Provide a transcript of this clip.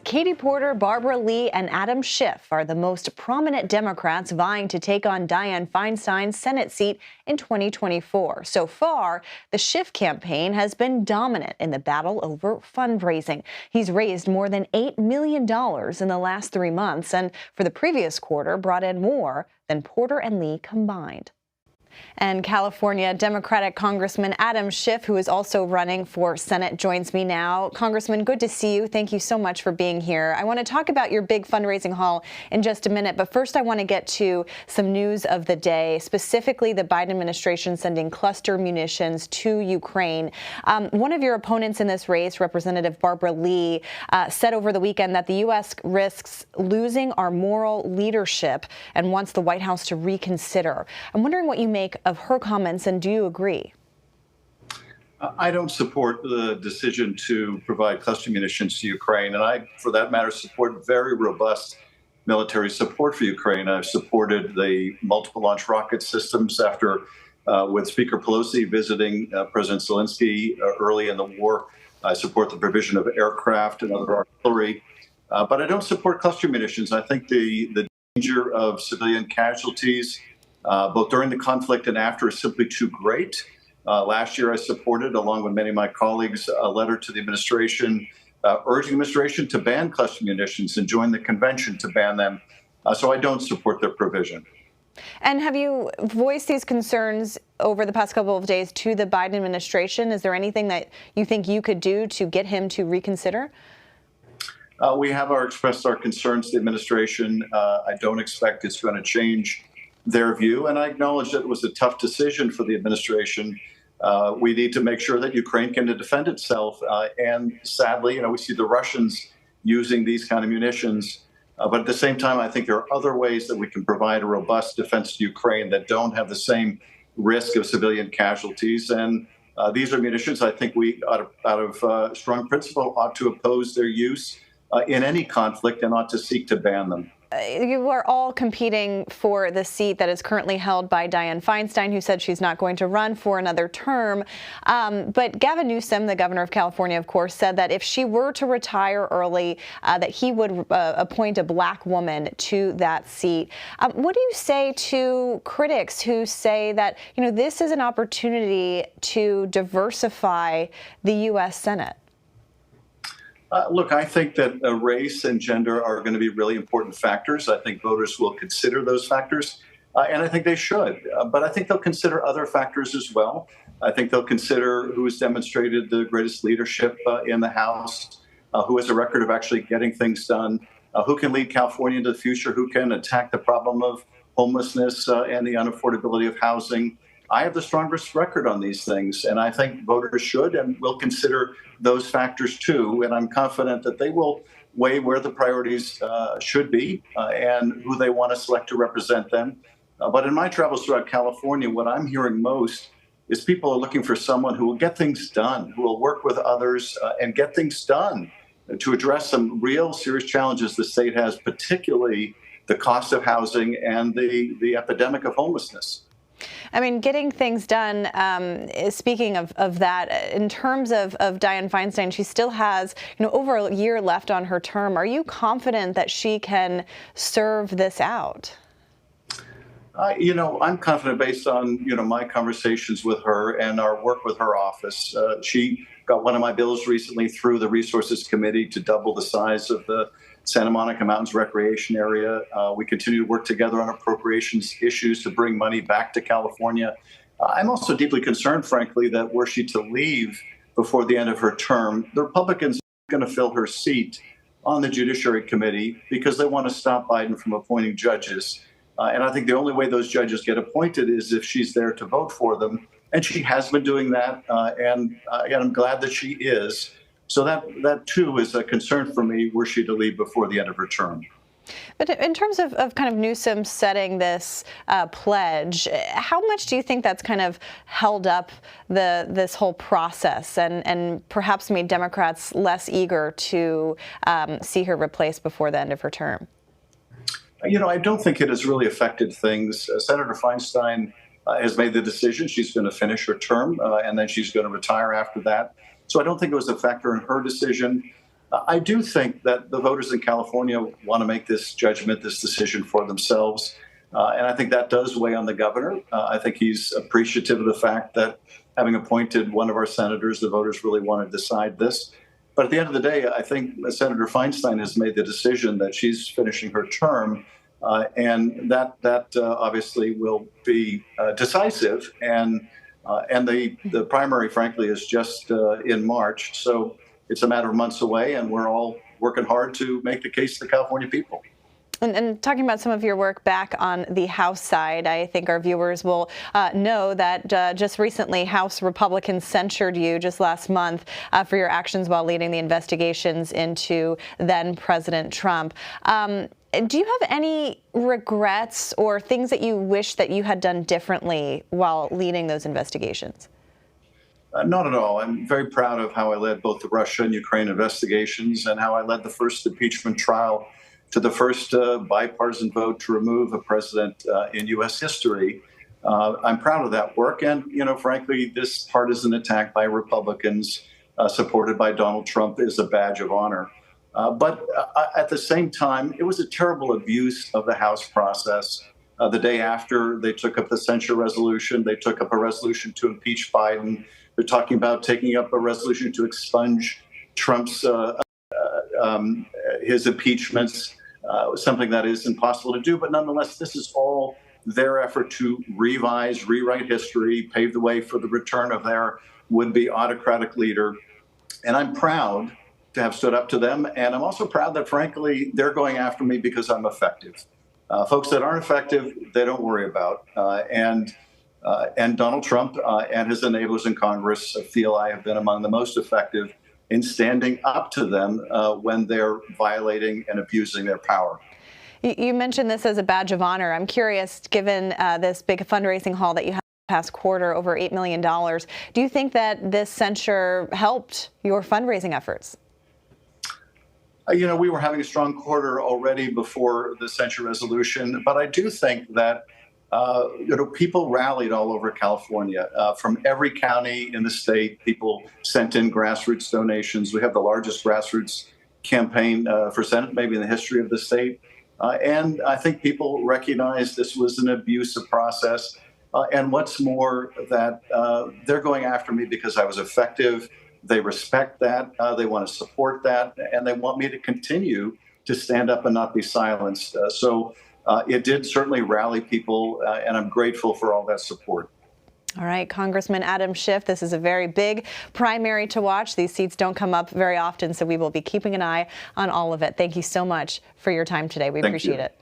Katie Porter, Barbara Lee, and Adam Schiff are the most prominent Democrats vying to take on Dianne Feinstein's Senate seat in 2024. So far, the Schiff campaign has been dominant in the battle over fundraising. He's raised more than $8 million in the last 3 months, and for the previous quarter, brought in more than Porter and Lee combined. And California Democratic Congressman Adam Schiff, who is also running for Senate, joins me now. Congressman, good to see you. Thank you so much for being here. I want to talk about your big fundraising haul in just a minute, but first I want to get to some news of the day, specifically the Biden administration sending cluster munitions to Ukraine. One of your opponents in this race, Representative Barbara Lee, said over the weekend that the U.S. risks losing our moral leadership and wants the White House to reconsider. I'm wondering what you make of her comments, and do you agree? I don't support the decision to provide cluster munitions to Ukraine, and I, for that matter, support very robust military support for Ukraine. I've supported the multiple launch rocket systems after, with Speaker Pelosi visiting President Zelensky early in the war. I support the provision of aircraft and other artillery, but I don't support cluster munitions. I think the danger of civilian casualties both during the conflict and after is simply too great. Last year, I supported, along with many of my colleagues, a letter to the administration urging the administration to ban cluster munitions and join the convention to ban them. So I don't support their provision. And have you voiced these concerns over the past couple of days to the Biden administration? Is there anything that you think you could do to get him to reconsider? We have expressed our concerns to the administration. I don't expect it's going to change their view, and I acknowledge that it was a tough decision for the administration. We need to make sure that Ukraine can defend itself, and sadly, we see the Russians using these kind of munitions. But at the same time, I think there are other ways that we can provide a robust defense to Ukraine that don't have the same risk of civilian casualties. And these are munitions I think we, out of strong principle, ought to oppose their use in any conflict and ought to seek to ban them. You are all competing for the seat that is currently held by Dianne Feinstein, who said she's not going to run for another term. But Gavin Newsom, the governor of California, of course, said that if she were to retire early, that he would appoint a black woman to that seat. What do you say to critics who say that, this is an opportunity to diversify the U.S. Senate? Look, I think that race and gender are going to be really important factors. I think voters will consider those factors, and I think they should. But I think they'll consider other factors as well. I think they'll consider who has demonstrated the greatest leadership in the House, who has a record of actually getting things done, who can lead California into the future, who can attack the problem of homelessness and the unaffordability of housing. I have the strongest record on these things, and I think voters should and will consider those factors too. And I'm confident that they will weigh where the priorities should be and who they want to select to represent them. But in my travels throughout California, what I'm hearing most is people are looking for someone who will get things done, who will work with others and get things done to address some real serious challenges the state has, particularly the cost of housing and the epidemic of homelessness. I mean, getting things done, speaking of that, in terms of Dianne Feinstein, she still has, over a year left on her term. Are you confident that she can serve this out? I'm confident based on, my conversations with her and our work with her office. She got one of my bills recently through the Resources Committee to double the size of the Santa Monica Mountains Recreation Area. We continue to work together on appropriations issues to bring money back to California. I'm also deeply concerned, frankly, that were she to leave before the end of her term, the Republicans are going to fill her seat on the Judiciary Committee because they want to stop Biden from appointing judges. And I think the only way those judges get appointed is if she's there to vote for them. And she has been doing that, and I'm glad that she is. So that too is a concern for me were she to leave before the end of her term. But in terms of kind of Newsom setting this pledge, how much do you think that's kind of held up this whole process and perhaps made Democrats less eager to see her replaced before the end of her term? I don't think it has really affected things. Senator Feinstein has made the decision. She's going to finish her term, and then she's going to retire after that. So I don't think it was a factor in her decision. I do think that the voters in California want to make this judgment, this decision for themselves. And I think that does weigh on the governor. I think he's appreciative of the fact that having appointed one of our senators, the voters really want to decide this. But at the end of the day, I think Senator Feinstein has made the decision that she's finishing her term. And that obviously will be decisive. And the primary, frankly, is just in March. So it's a matter of months away, and we're all working hard to make the case to the California people. And talking about some of your work back on the House side, I think our viewers will know that just recently House Republicans censured you just last month for your actions while leading the investigations into then President Trump. Do you have any regrets or things that you wish that you had done differently while leading those investigations? Not at all. I'm very proud of how I led both the Russia and Ukraine investigations and how I led the first impeachment trial to the first bipartisan vote to remove a president in U.S. history. I'm proud of that work. And, frankly, this partisan attack by Republicans supported by Donald Trump is a badge of honor. But at the same time, it was a terrible abuse of the House process. The day after they took up the censure resolution, they took up a resolution to impeach Biden. They're talking about taking up a resolution to expunge Trump's his impeachments, something that is impossible to do. But nonetheless, this is all their effort to rewrite history, pave the way for the return of their would-be autocratic leader. And I'm proud to have stood up to them. And I'm also proud that, frankly, they're going after me because I'm effective. Folks that aren't effective, they don't worry about. And Donald Trump and his enablers in Congress feel I have been among the most effective in standing up to them when they're violating and abusing their power. You mentioned this as a badge of honor. I'm curious, given this big fundraising haul that you had past quarter, over $8 million, do you think that this censure helped your fundraising efforts? We were having a strong quarter already before the censure resolution, but I do think that people rallied all over California. From every county in the state, people sent in grassroots donations. We have the largest grassroots campaign for Senate maybe in the history of the state. And I think people recognized this was an abusive process. And what's more, that they're going after me because I was effective. They respect that. They want to support that. And they want me to continue to stand up and not be silenced. So it did certainly rally people, and I'm grateful for all that support. All right, Congressman Adam Schiff, this is a very big primary to watch. These seats don't come up very often, so we will be keeping an eye on all of it. Thank you so much for your time today. We appreciate it.